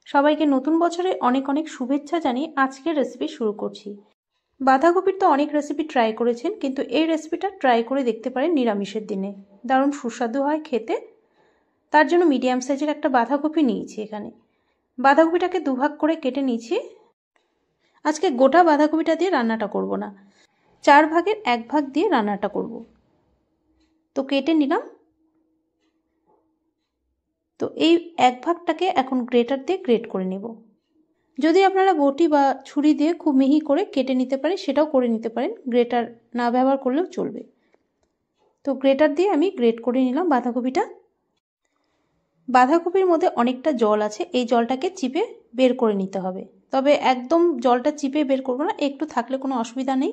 সবাইকে নতুন বছরে অনেক অনেক শুভেচ্ছা জানিয়ে আজকের রেসিপি শুরু করছি। বাঁধাকপির তো অনেক রেসিপি ট্রাই করেছেন, কিন্তু এই রেসিপিটা ট্রাই করে দেখতে পারেন নিরামিষের দিনে। দারুণ সুস্বাদু হয় খেতে। তার জন্য মিডিয়াম সাইজের একটা বাঁধাকপি নিয়েছি। এখানে বাঁধাকপিটাকে দুভাগ করে কেটে নিয়েছি। আজকে গোটা বাঁধাকপিটা দিয়ে রান্নাটা করব না, 4 ভাগের 1 ভাগ দিয়ে রান্নাটা করব। তো কেটে নিলাম। তো এই 1 ভাগটাকে এখন গ্রেটার দিয়ে গ্রেট করে নেব। যদি আপনারা বটি বা ছুরি দিয়ে খুব মিহি করে কেটে নিতে পারেন সেটাও করে নিতে পারেন, গ্রেটার না ব্যবহার করলেও চলবে। তো গ্রেটার দিয়ে আমি গ্রেট করে নিলাম বাঁধাকপিটা। বাঁধাকপির মধ্যে অনেকটা জল আছে, এই জলটাকে চিপে বের করে নিতে হবে। তবে একদম জলটা চিপে বের করব না, একটু থাকলে কোনো অসুবিধা নেই,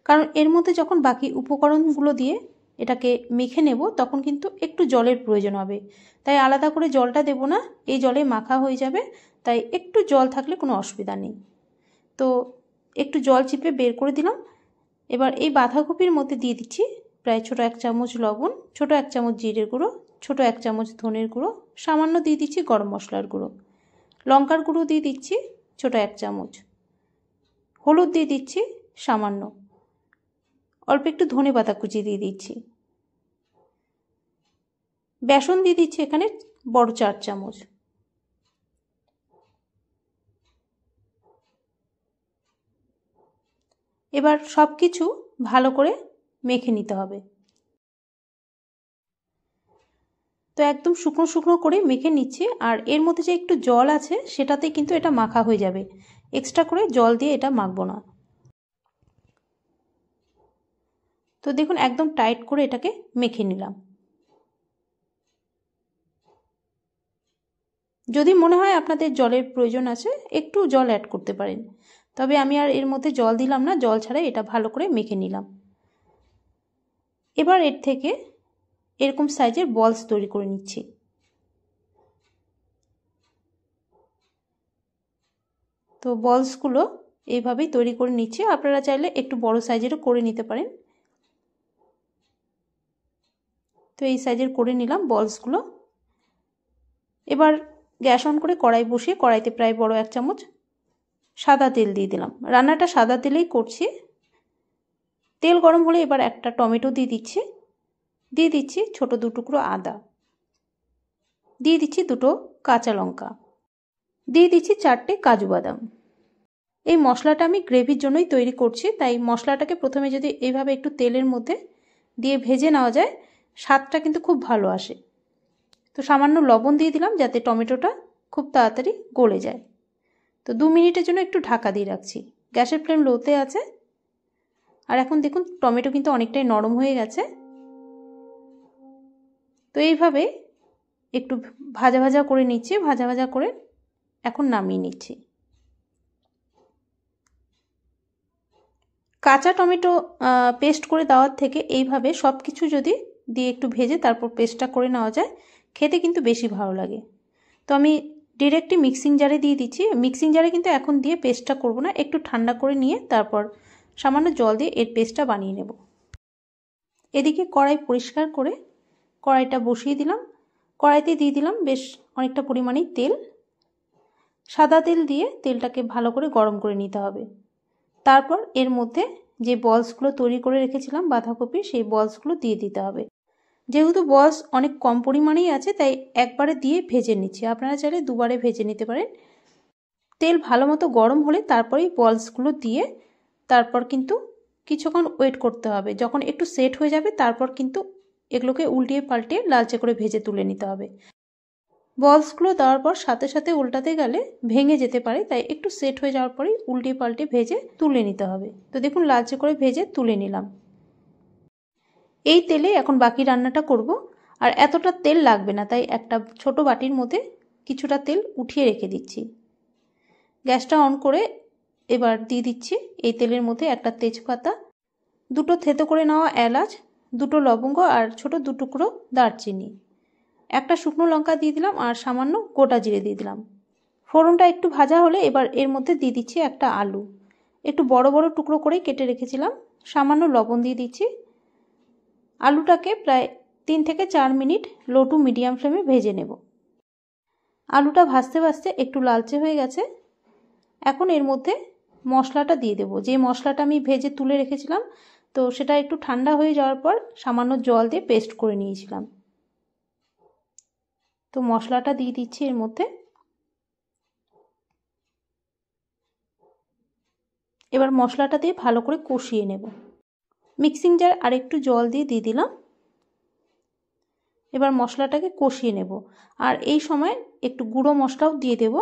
কারণ এর মধ্যে যখন বাকি উপকরণগুলো দিয়ে এটাকে মেখে নেব তখন কিন্তু একটু জলের প্রয়োজন হবে, তাই আলাদা করে জলটা দেব না, এই জলে মাখা হয়ে যাবে, তাই একটু জল থাকলে কোনো অসুবিধা নেই। তো একটু জল চিপে বের করে দিলাম। এবার এই বাঁধাকপির মধ্যে দিয়ে দিচ্ছি প্রায় ছোটো 1 চামচ লবণ, ছোটো 1 চামচ জিরের গুঁড়ো, ছোটো 1 চামচ ধনের গুঁড়ো, সামান্য দিয়ে দিচ্ছি গরম মশলার গুঁড়ো, লঙ্কার গুঁড়ো দিয়ে দিচ্ছি ছোটো 1 চামচ, হলুদ দিয়ে দিচ্ছি সামান্য, অল্প একটু ধনে পাতা কুচি দিয়ে দিচ্ছি, বেসন দিয়ে দিচ্ছি এখানে বড় 4 চামচ। এবার সব কিছু ভালো করে মেখে নিতে হবে। তো একদম শুকনো শুকনো করে মেখে নিচ্ছি, আর এর মধ্যে যে একটু জল আছে সেটাতে কিন্তু এটা মাখা হয়ে যাবে, এক্সট্রা করে জল দিয়ে এটা মাখবো না। তো দেখুন একদম টাইট করে এটাকে মেখে নিলাম। যদি মনে হয় আপনাদের জলের প্রয়োজন আছে একটু জল অ্যাড করতে পারেন, তবে আমি আর এর মধ্যে জল দিলাম না, জল ছাড়াই এটা ভালো করে মেখে নিলাম। এবার এর থেকে এরকম সাইজের বলস তৈরি করে নিচ্ছি। তো বলসগুলো এইভাবেই তৈরি করে নিচ্ছি, আপনারা চাইলে একটু বড় সাইজেরও করে নিতে পারেন। তো এই সাইজের করে নিলাম বলসগুলো। এবার গ্যাস অন করে কড়াই বসিয়ে কড়াইতে প্রায় বড় 1 চামচ সাদা তেল দিয়ে দিলাম। রান্নাটা সাদা তেলেই করছি। তেল গরম হলে এবার একটা টমেটো দিয়ে দিচ্ছি ছোট 2 টুকরো আদা, দিয়ে দিচ্ছি 2টো কাঁচা লঙ্কা, দিয়ে দিচ্ছি 4টে কাজু বাদাম। এই মশলাটা আমি গ্রেভির জন্যই তৈরি করছি, তাই মশলাটাকে প্রথমে যদি এইভাবে একটু তেলের মধ্যে দিয়ে ভেজে নেওয়া যায় স্বাদটা কিন্তু খুব ভালো আসে। তো সামান্য লবণ দিয়ে দিলাম যাতে টমেটোটা খুব তাড়াতাড়ি গলে যায়। তো 2 মিনিটের জন্য একটু ঢাকা দিয়ে রাখছি, গ্যাসের ফ্লেম লোতে আছে। আর এখন দেখুন টমেটো কিন্তু অনেকটাই নরম হয়ে গেছে। তো এইভাবে একটু ভাজা ভাজা করে নিচ্ছি, ভাজা ভাজা করে এখন নামিয়ে নিচ্ছি। কাঁচা টমেটো পেস্ট করে দেওয়ার থেকে এইভাবে সব কিছু যদি দিয়ে একটু ভেজে তারপর পেস্টটা করে নেওয়া যায় খেতে কিন্তু বেশি ভালো লাগে। তো আমি ডিরেক্টলি মিক্সিং জারে দিয়ে দিচ্ছি। মিক্সিং জারে কিন্তু এখন দিয়ে পেস্টটা করব না, একটু ঠান্ডা করে নিয়ে তারপর সামান্য জল দিয়ে এর পেস্টটা বানিয়ে নেব। এদিকে কড়াই পরিষ্কার করে কড়াইটা বসিয়ে দিলাম। কড়াইতে দিয়ে দিলাম বেশ অনেকটা পরিমাণেই তেল। সাদা তেল দিয়ে তেলটাকে ভালো করে গরম করে নিতে হবে। তারপর এর মধ্যে যে বলসগুলো তৈরি করে রেখেছিলাম বাঁধাকপির, সেই বলসগুলো দিয়ে দিতে হবে। যেহেতু বলস অনেক কম পরিমাণেই আছে তাই একবারে দিয়ে ভেজে নিচ্ছি, আপনারা চাইলে দুবারে ভেজে নিতে পারেন। তেল ভালো মতো গরম হলে তারপরেই বলসগুলো দিয়ে তারপর কিন্তু কিছুক্ষণ ওয়েট করতে হবে। যখন একটু সেট হয়ে যাবে তারপর কিন্তু এগুলোকে উল্টিয়ে পাল্টিয়ে লালচে করে ভেজে তুলে নিতে হবে। বলসগুলো দেওয়ার পর সাথে সাথে উল্টাতে গেলে ভেঙে যেতে পারে, তাই একটু সেট হয়ে যাওয়ার পরেই উল্টিয়ে পাল্টে ভেজে তুলে নিতে হবে। তো দেখুন লালচে করে ভেজে তুলে নিলাম। এই তেলে এখন বাকি রান্নাটা করব, আর এতটা তেল লাগবে না, তাই একটা ছোট বাটির মধ্যে কিছুটা তেল উঠিয়ে রেখে দিচ্ছি। গ্যাসটা অন করে এবার দিয়ে দিচ্ছি এই তেলের মধ্যে একটা তেজপাতা, 2টো থেতো করে নেওয়া এলাচ, 2টো লবঙ্গ আর ছোট 2 টুকরো দারচিনি, একটা শুকনো লঙ্কা দিয়ে দিলাম আর সামান্য গোটা জিরে দিয়ে দিলাম। ফোড়নটা একটু ভাজা হলে এবার এর মধ্যে দিয়ে দিচ্ছি একটা আলু, একটু বড় বড় টুকরো করে কেটে রেখেছিলাম, সামান্য লবণ দিয়ে দিচ্ছি। আলুটাকে প্রায় 3 থেকে 4 মিনিট লো টু মিডিয়াম ফ্লেমে ভেজে নেব। আলুটা ভাজতে ভাজতে একটু লালচে হয়ে গেছে। এখন এর মধ্যে মশলাটা দিয়ে দেবো। যে মশলাটা আমি ভেজে তুলে রেখেছিলাম, তো সেটা একটু ঠান্ডা হয়ে যাওয়ার পর সামান্য জল দিয়ে পেস্ট করে নিয়েছিলাম। তো মশলাটা দিয়ে দিচ্ছি এর মধ্যে। এবার মশলাটা দিয়ে ভালো করে কষিয়ে নেব। মিক্সিং জার আর একটু জল দিয়ে দিলাম। এবার মশলাটাকে কষিয়ে নেব। আর এই সময় একটু গুঁড়ো মশলাও দিয়ে দেব।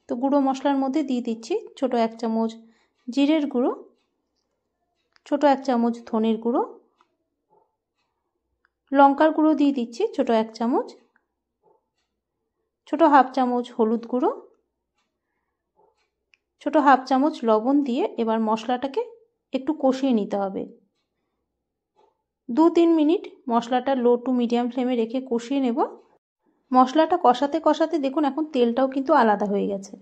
তো গুঁড়ো মশলার মধ্যে দিয়ে দিচ্ছি ছোট 1 চামচ জিরের গুঁড়ো, ছোট 1 চামচ ধনের গুঁড়ো, লঙ্কার গুঁড়ো দিয়ে দিচ্ছি ছোট 1 চামচ, ছোট হাফ চামচ হলুদ গুঁড়ো, ছোট হাফ চামচ লবণ দিয়ে এবার মশলাটাকে একটু কষিয়ে নিতে হবে। 2-3 মিনিট মশলাটা লো টু মিডিয়াম ফ্লেমে রেখে কষিয়ে নেব। মশলাটা কষাতে কষাতে দেখুন এখন তেলটাও কিন্তু আলাদা হয়ে গেছে।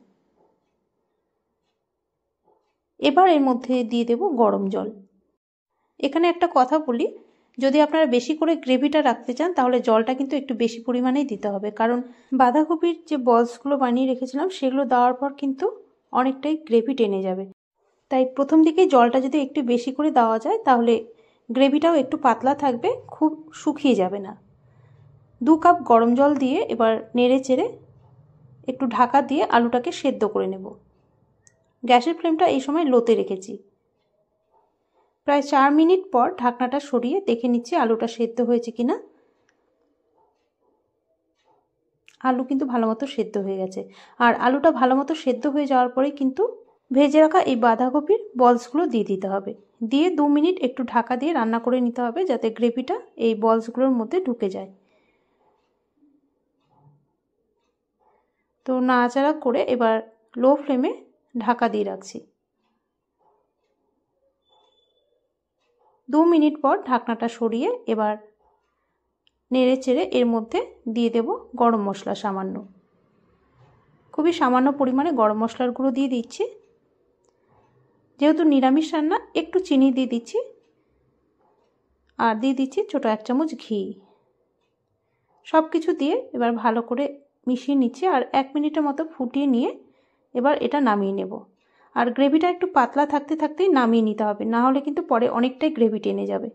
এবার এর মধ্যে দিয়ে দেব গরম জল। এখানে একটা কথা বলি, যদি আপনারা বেশি করে গ্রেভিটা রাখতে চান তাহলে জলটা কিন্তু একটু বেশি পরিমাণেই দিতে হবে, কারণ বাঁধাকপির যে বলসগুলো বানিয়ে রেখেছিলাম সেগুলো দেওয়ার পর কিন্তু অনেকটাই গ্রেভি টেনে যাবে। তাই প্রথম দিকেই জলটা যদি একটু বেশি করে দেওয়া যায় তাহলে গ্রেভিটাও একটু পাতলা থাকবে, খুব শুকিয়ে যাবে না। 2 কাপ গরম জল দিয়ে এবার নেড়ে চেড়ে একটু ঢাকা দিয়ে আলুটাকে সেদ্ধ করে নেব। গ্যাসের ফ্লেমটা এই সময় লোতে রেখেছি। প্রায় 4 মিনিট পর ঢাকনাটা সরিয়ে দেখে নিচ্ছি আলুটা সেদ্ধ হয়েছে কিনা। আলু কিন্তু ভালোমতো সেদ্ধ হয়ে গেছে। আর আলুটা ভালোমতো সেদ্ধ হয়ে যাওয়ার পরে কিন্তু ভেজে রাখা এই বাঁধাকপির বলসগুলো দিয়ে দিতে হবে। দিয়ে 2 মিনিট একটু ঢাকা দিয়ে রান্না করে নিতে হবে যাতে গ্রেভিটা এই বলসগুলোর মধ্যে ঢুকে যায়। তো নাড়াচাড়া করে এবার লো ফ্লেমে ঢাকা দিয়ে রাখছি। 2 মিনিট পর ঢাকনাটা সরিয়ে এবার নেড়ে চেড়ে এর মধ্যে দিয়ে দেব গরম মশলা সামান্য। খুবই সামান্য পরিমাণে গরম মশলার গুঁড়ো দিয়ে দিচ্ছি। যেহেতু নিরামিষ রান্না একটু চিনি দিয়ে দিচ্ছি, আর দিয়ে দিচ্ছি ছোট 1 চামচ ঘি। সব কিছু দিয়ে এবার ভালো করে মিশিয়ে নিচ্ছি আর 1 মিনিটের মতো ফুটিয়ে নিয়ে এবার এটা নামিয়ে নেব। আর গ্রেভিটা একটু পাতলা থাকতে থাকতেই নামিয়ে নিতে হবে, না হলে কিন্তু পরে অনেকটাই গ্রেভি টেনে যাবে।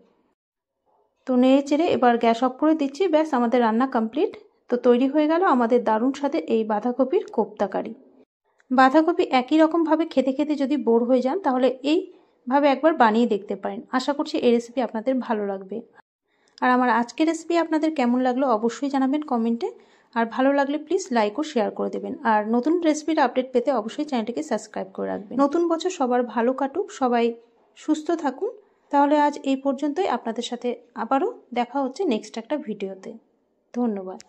তো নেড়ে চেড়ে এবার গ্যাস অফ করে দিচ্ছি। ব্যাস, আমাদের রান্না কমপ্লিট। তো তৈরি হয়ে গেল আমাদের দারুণ স্বাদের এই বাঁধাকপির কোপ্তা কারি। বাঁধাকপি একই রকমভাবে খেতে খেতে যদি বোর হয়ে যান তাহলে এইভাবে একবার বানিয়ে দেখতে পারেন। আশা করছি এই রেসিপি আপনাদের ভালো লাগবে। আর আমার আজকের রেসিপি আপনাদের কেমন লাগলো অবশ্যই জানাবেন কমেন্টে। আর ভালো লাগলে প্লিজ লাইক ও শেয়ার করে দেবেন। আর নতুন রেসিপির আপডেট পেতে অবশ্যই চ্যানেলটিকে সাবস্ক্রাইব করে রাখবেন। নতুন বছর সবার ভালো কাটুক, সবাই সুস্থ থাকুন। তাহলে আজ এই পর্যন্তই। আপনাদের সাথে আবারও দেখা হচ্ছে নেক্সট একটা ভিডিওতে। ধন্যবাদ।